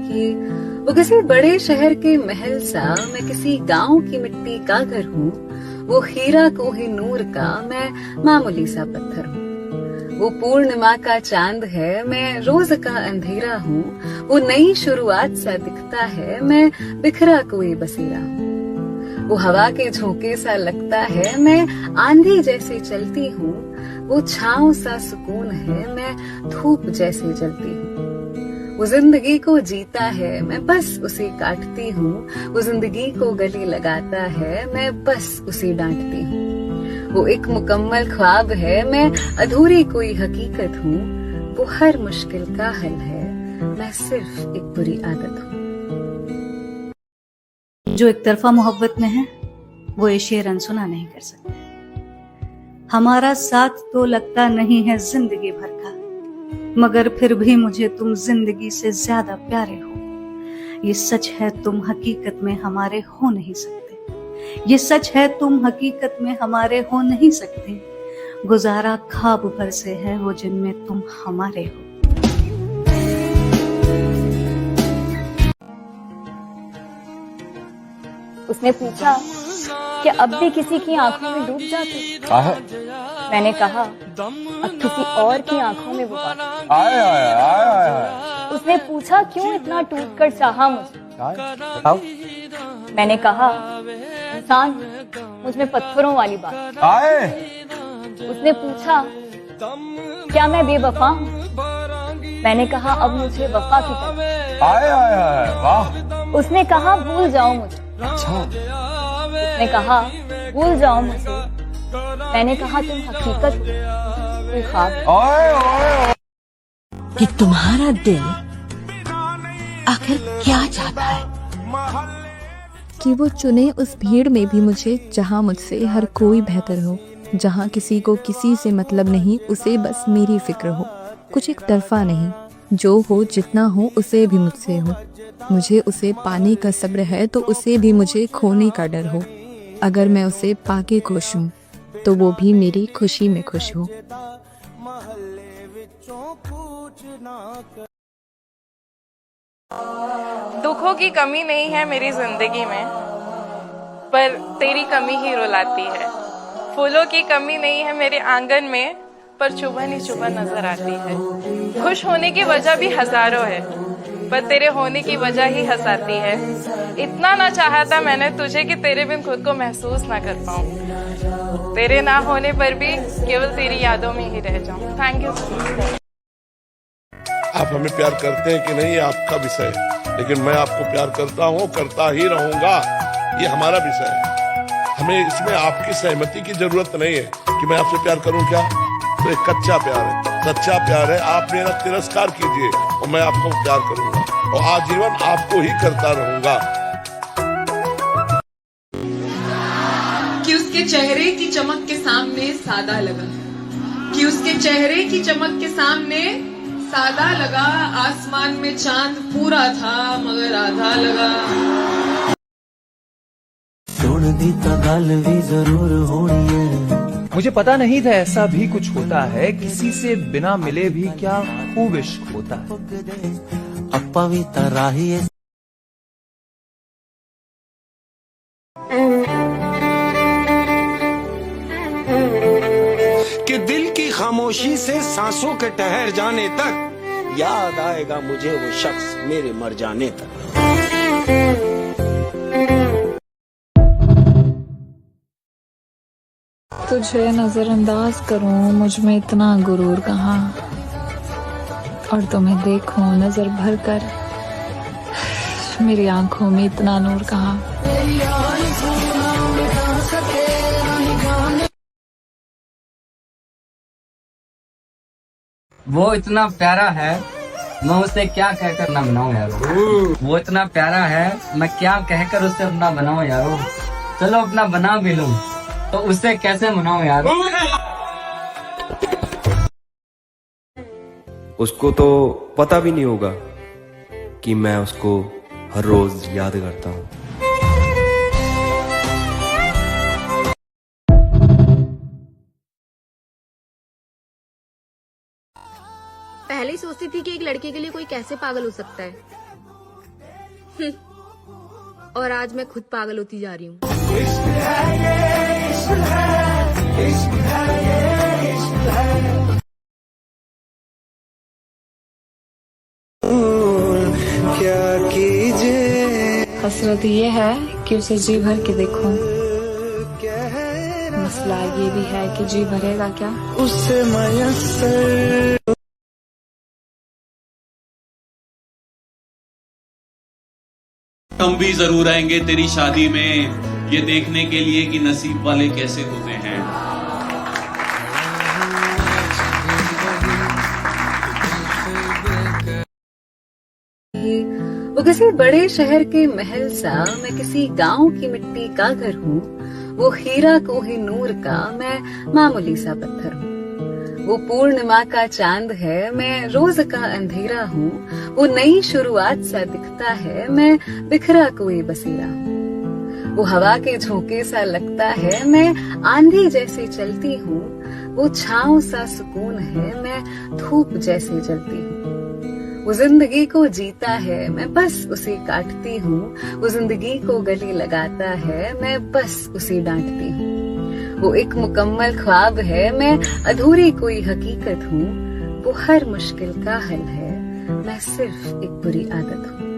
कि वो किसी बड़े शहर के महल सा, मैं किसी गांव की मिट्टी का घर हूँ। वो हीरा कोहिनूर का, मैं मामूली सा पत्थर हूँ। वो पूर्णिमा का चांद है, मैं रोज का अंधेरा हूँ। वो नई शुरुआत सा दिखता है, मैं बिखरा कोई बसेरा हूँ। वो हवा के झोंके सा लगता है, मैं आंधी जैसे चलती हूँ। वो छांव सा सुकून है, मैं धूप जैसे जलती हूँ। वो जिंदगी को जीता है, मैं बस उसे काटती हूँ। वो जिंदगी को गले लगाता है, मैं बस उसे डांटती हूँ। वो एक मुकम्मल ख्वाब है, मैं अधूरी कोई हकीकत हूँ। वो हर मुश्किल का हल है, मैं सिर्फ एक बुरी आदत हूँ। जो एक तरफा मोहब्बत में है वो ये शेर अनसुना नहीं कर सकते। हमारा साथ तो लगता नहीं है जिंदगी भर का, मगर फिर भी मुझे तुम जिंदगी से ज्यादा प्यारे हो। ये सच है तुम हकीकत में हमारे हो नहीं सकते। ये सच है तुम हकीकत में हमारे हो नहीं सकते। गुजारा ख्वाब भर से है वो जिनमें तुम हमारे हो। उसने पूछा कि अब भी किसी की आंखों में डूब जाते। मैंने कहा अब किसी और की आंखों में वो बात। उसने पूछा क्यों इतना टूट कर चाहा मुझे। मैंने कहा इंसान मुझ में पत्थरों वाली बात। उसने पूछा क्या मैं बेवफा हूँ। मैंने कहा अब मुझे वफा की तरफ। उसने कहा भूल जाओ मुझे। उसने कहा भूल जाओ मुझे। मैंने कहा तुम हकीकत कोई ख्वाब। कि तुम्हारा दिल आखिर क्या चाहता है। कि वो चुने उस भीड़ में भी मुझे जहाँ मुझसे हर कोई बेहतर हो। जहाँ किसी को किसी से मतलब नहीं, उसे बस मेरी फिक्र हो। कुछ एक तरफा नहीं, जो हो जितना हो उसे भी मुझसे हो। मुझे उसे पाने का सब्र है तो उसे भी मुझे खोने का डर हो। अगर मैं उसे पाके खुश हूँ तो वो भी मेरी खुशी में खुश हो। दुखों की कमी नहीं है मेरी जिंदगी में, पर तेरी कमी ही रुलाती है। फूलों की कमी नहीं है मेरे आंगन में, पर चुभन ही चुभन नजर आती है। खुश होने की वजह भी हजारों है, पर तेरे होने की वजह ही हंसाती है। इतना ना चाहा था मैंने तुझे कि तेरे बिन खुद को महसूस ना कर पाऊं। तेरे ना होने पर भी केवल तेरी यादों में ही रह जाऊं। Thank you so much. आप हमें प्यार करते हैं कि नहीं, ये आपका विषय है, लेकिन मैं आपको प्यार करता हूँ, करता ही रहूंगा। ये हमारा विषय है। हमें इसमें आपकी सहमति की जरूरत नहीं है कि मैं आपसे प्यार करूं। क्या तो एक कच्चा प्यार है, सच्चा प्यार है। आप मेरा तिरस्कार कीजिए और मैं आपको प्यार करूंगा और आजीवन आपको ही करता रहूंगा। कि उसके चेहरे की चमक के सामने सादा लगा, कि उसके चेहरे की चमक के सामने सादा लगा। आसमान में चांद पूरा था मगर आधा लगा। जरूर होनी है। मुझे पता नहीं था ऐसा भी कुछ होता है, किसी से बिना मिले भी क्या खूब इश्क होता है। कि दिल की खामोशी से सांसों के ठहर जाने तक याद आएगा मुझे वो शख्स मेरे मर जाने तक। तुझे नजरअंदाज करूं, मुझ में इतना गुरूर कहाँ, और तुम्हें देखूं नजर भर कर, मेरी आंखों में इतना नूर कहाँ। वो इतना प्यारा है, मैं उसे क्या कहकर ना बनाऊं यारो। वो इतना प्यारा है, मैं क्या कहकर उसे अपना बनाऊं यारो। चलो अपना बना भी लूं तो उससे कैसे मनाऊं यार। उसको तो पता भी नहीं होगा कि मैं उसको हर रोज याद करता हूँ। पहले ही सोचती थी कि एक लड़के के लिए कोई कैसे पागल हो सकता है, और आज मैं खुद पागल होती जा रही हूँ। क्या कीजिए, हसरत ये है कि उसे जी भर के देखूं। मसला ये भी है कि जी भरेगा क्या उससे मयस्सर। हम भी जरूर आएंगे तेरी शादी में, ये देखने के लिए कि नसीब वाले कैसे होते हैं। वो किसी बड़े शहर के महल सा, मैं किसी गांव की मिट्टी का घर हूँ। वो हीरा कोहिनूर का, मैं मामूली सा पत्थर हूँ। वो पूर्णिमा का चांद है, मैं रोज का अंधेरा हूँ। वो नई शुरुआत सा दिखता है, मैं बिखरा कोई बसेरा हूँ। वो हवा के झोंके सा लगता है, मैं आंधी जैसे चलती हूँ। वो छांव सा सुकून है, मैं धूप जैसे जलती हूँ। वो जिंदगी को जीता है, मैं बस उसे काटती हूँ। वो जिंदगी को गले लगाता है, मैं बस उसे डांटती हूँ। वो एक मुकम्मल ख्वाब है, मैं अधूरी कोई हकीकत हूँ। वो हर मुश्किल का हल है, मैं सिर्फ एक बुरी आदत हूँ।